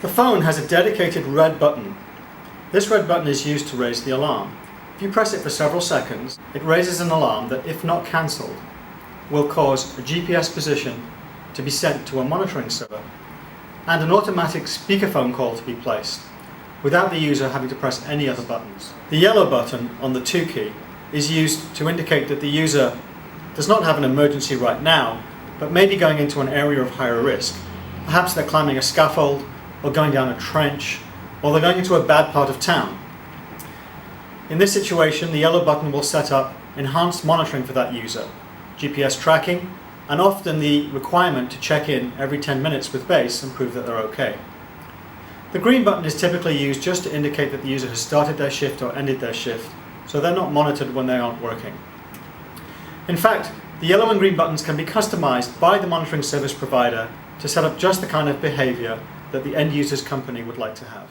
The phone has a dedicated red button. This red button is used to raise the alarm. If you press it for several seconds, it raises an alarm that, if not cancelled, will cause a GPS position to be sent to a monitoring server and an automatic speakerphone call to be placed without the user having to press any other buttons. The yellow button on the 2 key is used to indicate that the user does not have an emergency right now, but may be going into an area of higher risk. Perhaps they're climbing a scaffold, or going down a trench, or they're going into a bad part of town. In this situation, the yellow button will set up enhanced monitoring for that user, GPS tracking, and often the requirement to check in every 10 minutes with base and prove that they're okay. The green button is typically used just to indicate that the user has started their shift or ended their shift, so they're not monitored when they aren't working. In fact, the yellow and green buttons can be customized by the monitoring service provider to set up just the kind of behavior that the end user's company would like to have.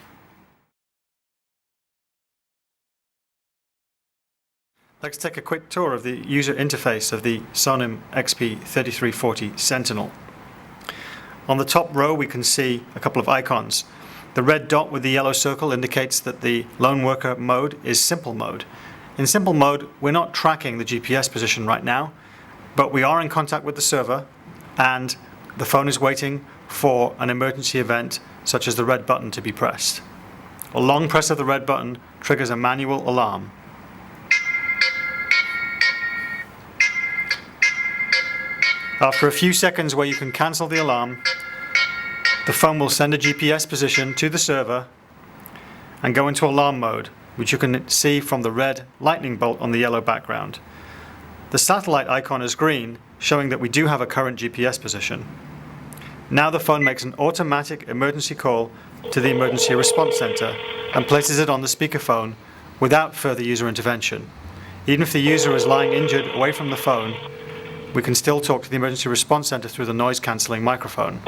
Let's take a quick tour of the user interface of the Sonim XP3340 Sentinel. On the top row we can see a couple of icons. The red dot with the yellow circle indicates that the lone worker mode is simple mode. In simple mode, we're not tracking the GPS position right now, but we are in contact with the server and the phone is waiting for an emergency event such as the red button to be pressed. A long press of the red button triggers a manual alarm. After a few seconds where you can cancel the alarm, the phone will send a GPS position to the server and go into alarm mode, which you can see from the red lightning bolt on the yellow background. The satellite icon is green, showing that we do have a current GPS position. Now the phone makes an automatic emergency call to the emergency response center and places it on the speakerphone without further user intervention. Even if the user is lying injured away from the phone, we can still talk to the emergency response center through the noise cancelling microphone.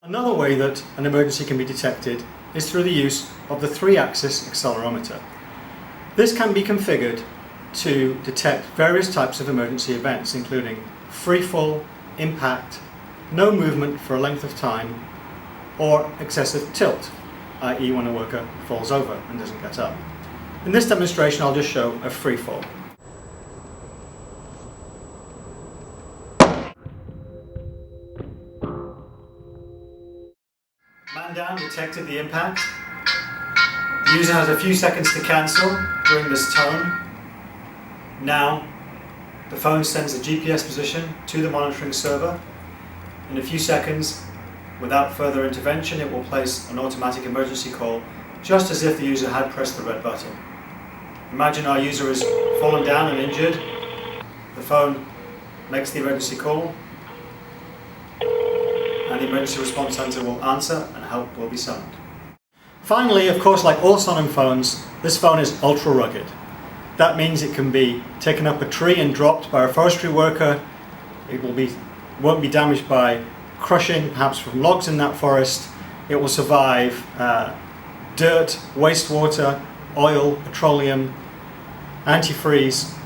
Another way that an emergency can be detected is through the use of the 3-axis accelerometer. This can be configured to detect various types of emergency events, including free fall, impact, no movement for a length of time, or excessive tilt, i.e. when a worker falls over and doesn't get up. In this demonstration I'll just show a free fall. Man down detected the impact. The user has a few seconds to cancel during this tone. Now, the phone sends a GPS position to the monitoring server. In a few seconds, without further intervention, it will place an automatic emergency call, just as if the user had pressed the red button. Imagine our user has fallen down and injured. The phone makes the emergency call, and the emergency response center will answer and help will be summoned. Finally, of course, like all Sonim phones, this phone is ultra rugged. That means it can be taken up a tree and dropped by a forestry worker. It won't be damaged by crushing, perhaps from logs in that forest. It will survive dirt, wastewater, oil, petroleum, antifreeze.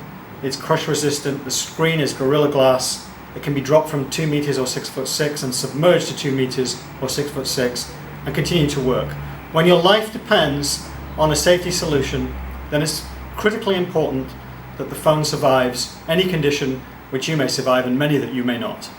It's crush resistant. The screen is Gorilla Glass. It can be dropped from 2 meters or 6'6" and submerged to 2 meters or 6'6" and continue to work. When your life depends on a safety solution, then it's critically important that the phone survives any condition which you may survive and many that you may not.